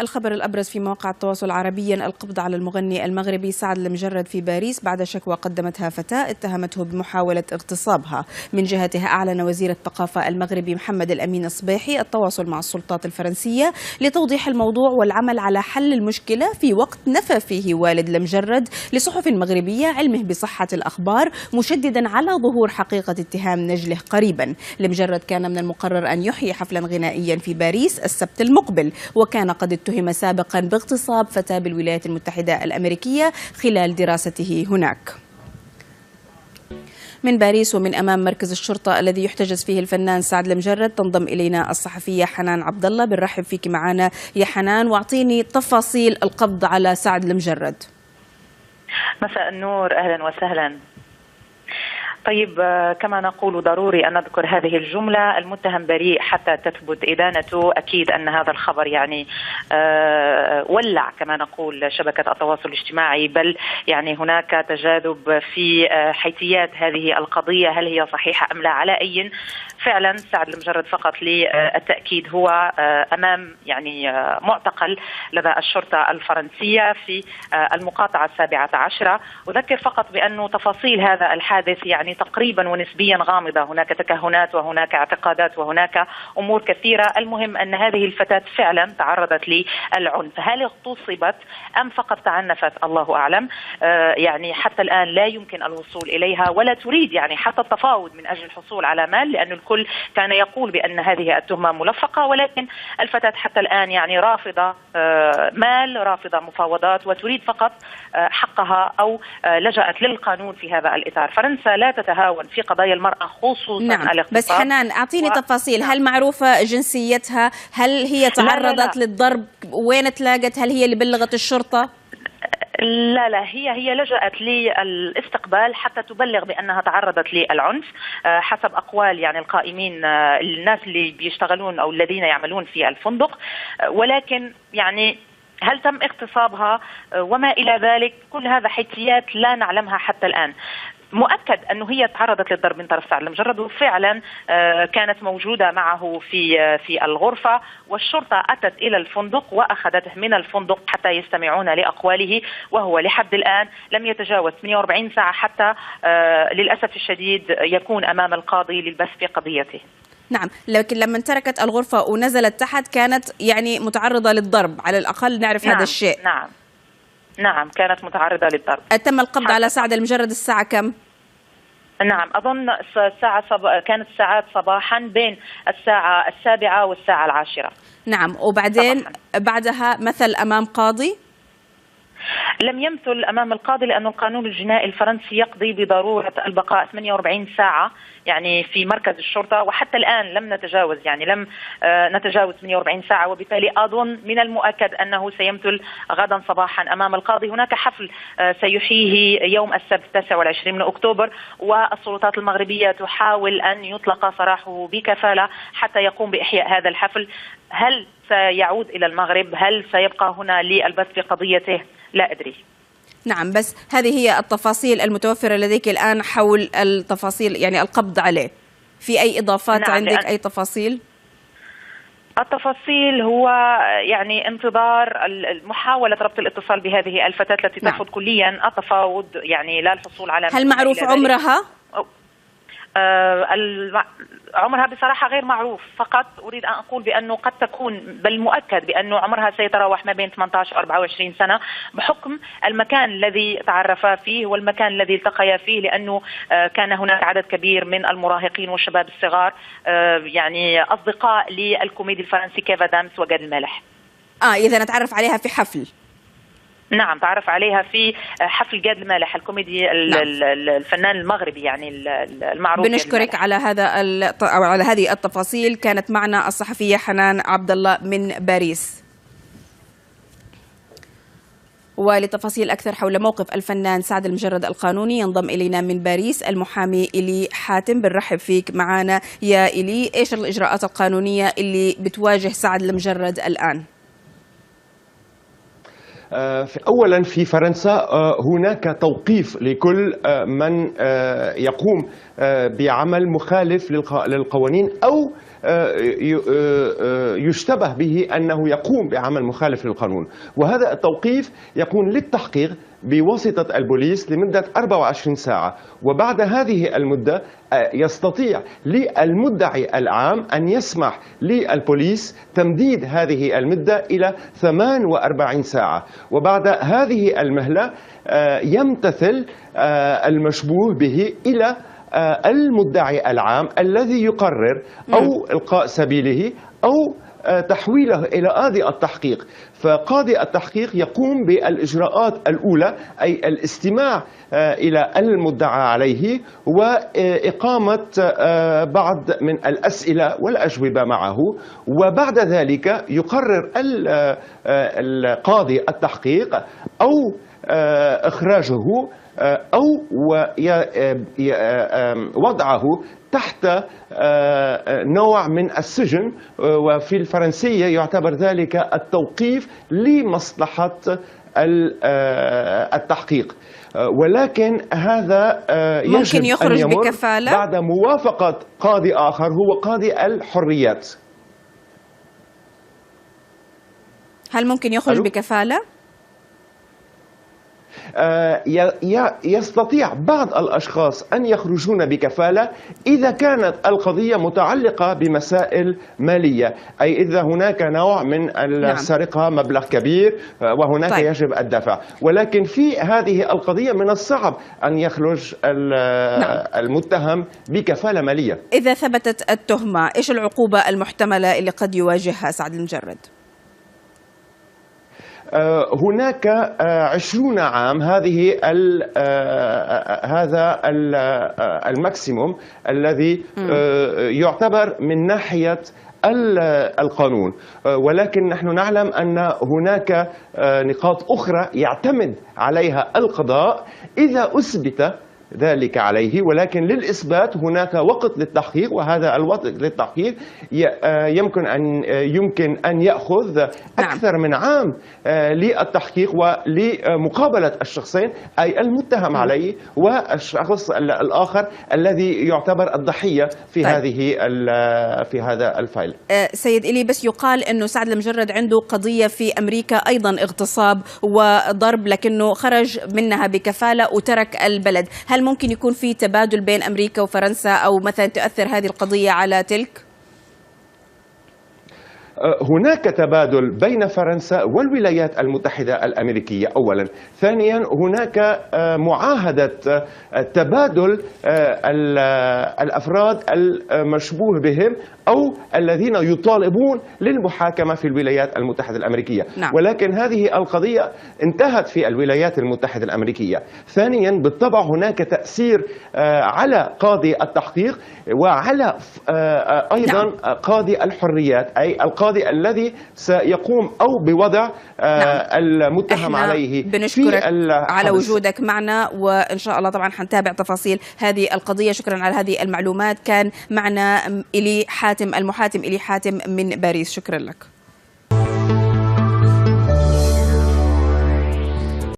الخبر الأبرز في مواقع التواصل عربيا: القبض على المغني المغربي سعد المجرد في باريس بعد شكوى قدمتها فتاة اتهمته بمحاولة اغتصابها. من جهتها أعلن وزير الثقافة المغربي محمد الأمين الصبيحي التواصل مع السلطات الفرنسية لتوضيح الموضوع والعمل على حل المشكلة، في وقت نفى فيه والد المجرد لصحف مغربية علمه بصحة الأخبار، مشددا على ظهور حقيقة اتهام نجله قريبا. المجرد كان من المقرر أن يحيي حفلا غنائيا في باريس السبت المقبل، وكان قد اتهم سابقا باغتصاب فتاة بالولايات المتحدة الأمريكية خلال دراسته هناك. من باريس ومن أمام مركز الشرطة الذي يحتجز فيه الفنان سعد المجرد تنضم إلينا الصحفية حنان عبد الله. بنرحب فيك معنا يا حنان، واعطيني تفاصيل القبض على سعد المجرد. مساء النور، أهلا وسهلا. طيب، كما نقول ضروري أن نذكر هذه الجملة: المتهم بريء حتى تثبت إدانته. أكيد أن هذا الخبر يعني ولع كما نقول شبكة التواصل الاجتماعي، بل يعني هناك تجاذب في حيثيات هذه القضية، هل هي صحيحة أم لا. على أي فعلا سعد المجرد فقط للتأكيد هو أمام يعني معتقل لدى الشرطة الفرنسية في المقاطعة 17. أذكر فقط بأنه تفاصيل هذا الحادث يعني تقريبا ونسبيا غامضة، هناك تكهنات وهناك اعتقادات وهناك أمور كثيرة. المهم أن هذه الفتاة فعلا تعرضت للعنف. هل اغتصبت أم فقط تعنفت؟ الله أعلم. يعني حتى الآن لا يمكن الوصول إليها، ولا تريد يعني حتى التفاوض من أجل الحصول على مال، لأن الكل كان يقول بأن هذه التهمة ملفقة، ولكن الفتاة حتى الآن يعني رافضة مال، رافضة مفاوضات، وتريد فقط حقها أو لجأت للقانون في هذا الإطار. فرنسا لا تتهاون في قضايا المرأة خصوصا نعم. الاغتصاب. بس حنان أعطيني تفاصيل، هل معروفة جنسيتها؟ هل هي تعرضت للضرب؟ وين تلاقت؟ هل هي اللي بلغت الشرطة؟ لا، هي لجأت للاستقبال حتى تبلغ بأنها تعرضت للعنف حسب أقوال يعني القائمين، الناس اللي بيشتغلون أو الذين يعملون في الفندق. ولكن يعني هل تم اغتصابها وما إلى ذلك، كل هذا حيثيات لا نعلمها حتى الآن. مؤكد أنه هي تعرضت للضرب من طرف سعد المجرد، وفعلا كانت موجودة معه في الغرفة، والشرطة أتت إلى الفندق وأخذته من الفندق حتى يستمعون لأقواله، وهو لحد الآن لم يتجاوز 48 ساعة حتى للأسف الشديد يكون أمام القاضي للبث في قضيته. نعم، لكن لما تركت الغرفة ونزلت تحت كانت يعني متعرضة للضرب، على الأقل نعرف نعم، هذا الشيء. نعم كانت متعرضة للضرب. تم القبض على سعد المجرد الساعة كم؟ نعم، أظن كانت ساعات صباحا بين الساعة 7 والساعة 10. نعم، وبعدين صباحاً. بعدها مثل أمام قاضي؟ لم يمثل أمام القاضي، لأن القانون الجنائي الفرنسي يقضي بضرورة البقاء 48 ساعة يعني في مركز الشرطة، وحتى الآن لم نتجاوز 48 ساعة، وبالتالي أظن من المؤكد أنه سيمثل غدا صباحا أمام القاضي. هناك حفل سيحييه يوم السبت 29 من أكتوبر، والسلطات المغربية تحاول أن يطلق سراحه بكفالة حتى يقوم بإحياء هذا الحفل. هل سيعود إلى المغرب؟ هل سيبقى هنا للبث في قضيته؟ لا أدري. نعم، بس هذه هي التفاصيل المتوفرة لديك الآن حول التفاصيل يعني القبض عليه. في أي إضافات نعم، عندك؟ أي تفاصيل؟ التفاصيل هو يعني انتظار محاولة ربط الاتصال بهذه الفتاة التي ترفض كليا التفاوض، يعني لا الحصول على. هل معروف عمرها؟ عمرها بصراحة غير معروف، فقط أريد أن أقول بأنه قد تكون، بل مؤكد بأنه عمرها سيتراوح ما بين 18 و 24 سنة بحكم المكان الذي تعرفا فيه والمكان الذي التقيا فيه، لأنه كان هناك عدد كبير من المراهقين والشباب الصغار يعني أصدقاء للكوميدي الفرنسي كيفا دامس وجاد المالح. إذا نتعرف عليها في حفل. نعم، تعرف عليها في حفل جاد المالح الكوميدي الفنان المغربي يعني المعروف. بنشكرك على على هذه التفاصيل. كانت معنا الصحفية حنان عبد الله من باريس. ولتفاصيل أكثر حول موقف الفنان سعد المجرد القانوني ينضم إلينا من باريس المحامي إلي حاتم. بنرحب فيك معنا يا إلي. إيش الإجراءات القانونية اللي بتواجه سعد المجرد الآن؟ أولا في فرنسا هناك توقيف لكل من يقوم بعمل مخالف للقوانين أو يشتبه به أنه يقوم بعمل مخالف للقانون، وهذا التوقيف يكون للتحقيق بواسطة البوليس لمدة 24 ساعة، وبعد هذه المدة يستطيع للمدعي العام أن يسمح للبوليس تمديد هذه المدة إلى 48 ساعة، وبعد هذه المهلة يمتثل المشبوه به إلى المدعي العام الذي يقرر أو إلقاء سبيله أو تحويله إلى قاضي التحقيق. فقاضي التحقيق يقوم بالإجراءات الأولى، أي الاستماع إلى المدعى عليه وإقامة بعض من الأسئلة والأجوبة معه، وبعد ذلك يقرر القاضي التحقيق أو إخراجه أو وضعه تحت نوع من السجن، وفي الفرنسية يعتبر ذلك التوقيف لمصلحة التحقيق. ولكن هذا ممكن يخرج أن يمر بكفالة بعد موافقة قاضي آخر هو قاضي الحريات. هل ممكن يخرج بكفالة؟ يستطيع بعض الأشخاص أن يخرجون بكفالة إذا كانت القضية متعلقة بمسائل مالية، أي إذا هناك نوع من السرقة مبلغ كبير وهناك طيب. يجب الدفع. ولكن في هذه القضية من الصعب أن يخرج المتهم بكفالة مالية. إذا ثبتت التهمة، إيش العقوبة المحتملة اللي قد يواجهها سعد المجرد؟ هناك 20 عام. هذا الماكسيموم الذي يعتبر من ناحية القانون، ولكن نحن نعلم أن هناك نقاط أخرى يعتمد عليها القضاء إذا أثبت ذلك عليه، ولكن للإثبات هناك وقت للتحقيق، وهذا الوقت للتحقيق يمكن أن يأخذ أكثر من عام للتحقيق ولمقابلة الشخصين، أي المتهم عليه والشخص الآخر الذي يعتبر الضحية في في هذا الفايل. سيد إلي، بس يقال أنه سعد المجرد عنده قضية في أمريكا أيضا اغتصاب وضرب، لكنه خرج منها بكفالة وترك البلد. هل ممكن يكون في تبادل بين أمريكا وفرنسا، أو مثلا تؤثر هذه القضية على تلك؟ هناك تبادل بين فرنسا والولايات المتحدة الأمريكية أولا. ثانيا هناك معاهدة تبادل الأفراد المشبوه بهم أو الذين يطالبون للمحاكمة في الولايات المتحدة الأمريكية. نعم. ولكن هذه القضية انتهت في الولايات المتحدة الأمريكية. ثانيا بالطبع هناك تأثير على قاضي التحقيق وعلى أيضا قاضي الحريات، أي القاضي الذي سيقوم أو بوضع المتهم عليه. بنشكرك على وجودك معنا، وإن شاء الله طبعا حنتابع تفاصيل هذه القضية. شكرا على هذه المعلومات. كان معنا إلي حاتم، المحاتم إلي حاتم من باريس. شكرا لك.